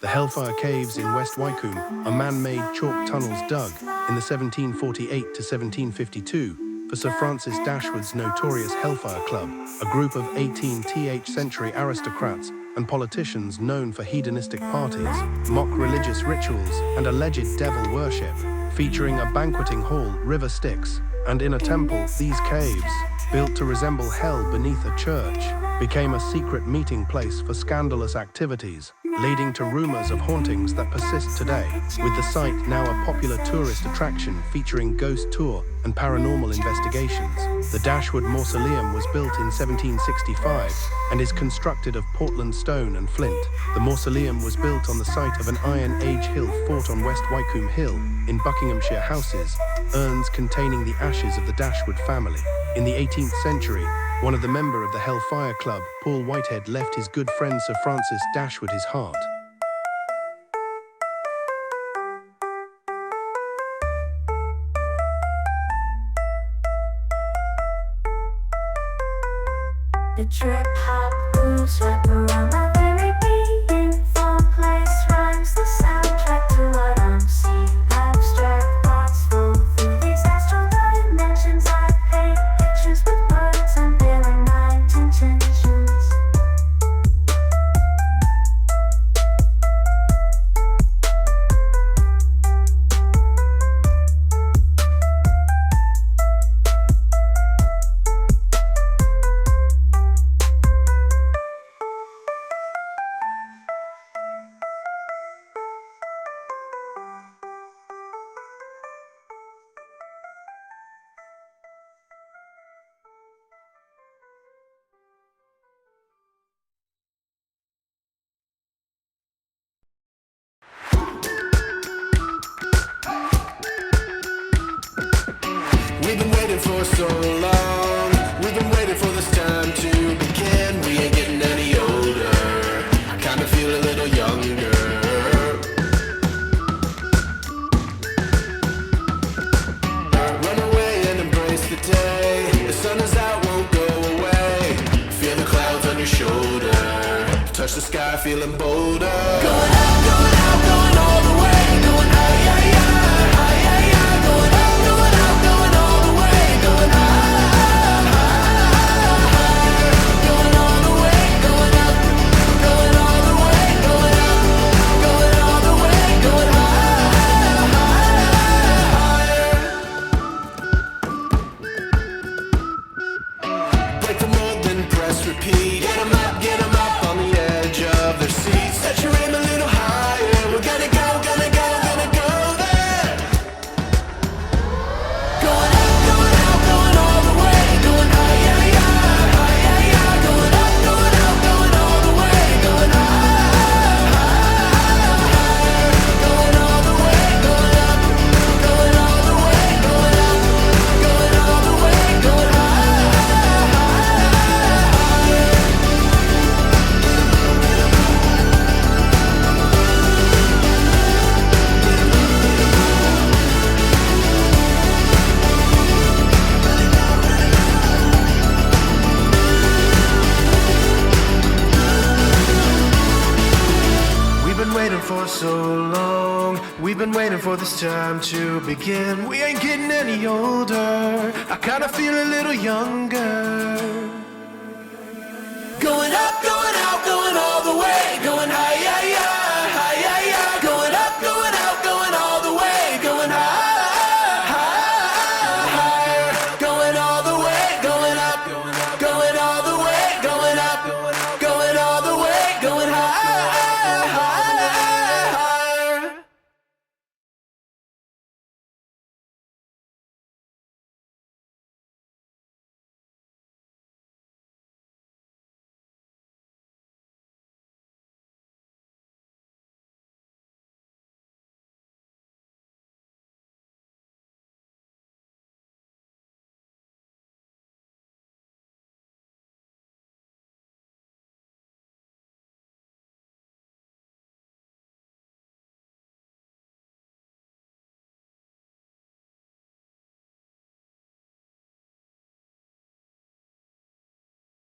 The Hellfire Caves in West Wycombe are man-made chalk tunnels dug in the 1748 to 1752 for Sir Francis Dashwood's notorious Hellfire Club, a group of 18th century aristocrats and politicians known for hedonistic parties, mock religious rituals, and alleged devil worship. Featuring a banqueting hall, river Styx, and in a temple, these caves, built to resemble hell beneath a church, became a secret meeting place for scandalous activities, leading to rumors of hauntings that persist today, with the site now a popular tourist attraction featuring ghost tour and paranormal investigations. The Dashwood Mausoleum was built in 1765 and is constructed of Portland stone and flint. The mausoleum was built on the site of an Iron Age hill fort on West Wycombe Hill in Buckinghamshire. Houses, urns containing the ashes of the Dashwood family. In the 18th century, one of the members of the Hellfire Club, Paul Whitehead, left his good friend Sir Francis Dashwood his heart. The trip hop moves wrap around my very being. Fun place rhymes the soundtrack to what I'm seeing. Abstract thoughts flow through these astral dimensions. I paint pictures with words, unveiling my intentions. We've been waiting for so long. We've been waiting for this time to begin. We ain't getting any older. I kinda feel a little younger. Run away and embrace the day. The sun is out, won't go away. Feel the clouds on your shoulder. Touch the sky, feeling bolder. Going out, going out, going all the way. Going high, yeah, yeah. Going out, going out, going all the way. Going high, going all the way. Going up, going all the way. Going up, going all the way. Going higher. Break the mold, then press repeat. Get 'em up on the edge of their seats. Set your aim a little higher. We're gonna go, gonna go, gonna go there. Going up, going out, going all the way. Going high, yeah, yeah, going up, going out, going all the way. Going high, going all the way. Going up, going all the way. Going up, going all the way. Going We've been waiting for so long. We've been waiting for this time to begin. We ain't getting any older. I kinda feel a little younger. Going up, going out, going all the way. Going high, yeah, yeah.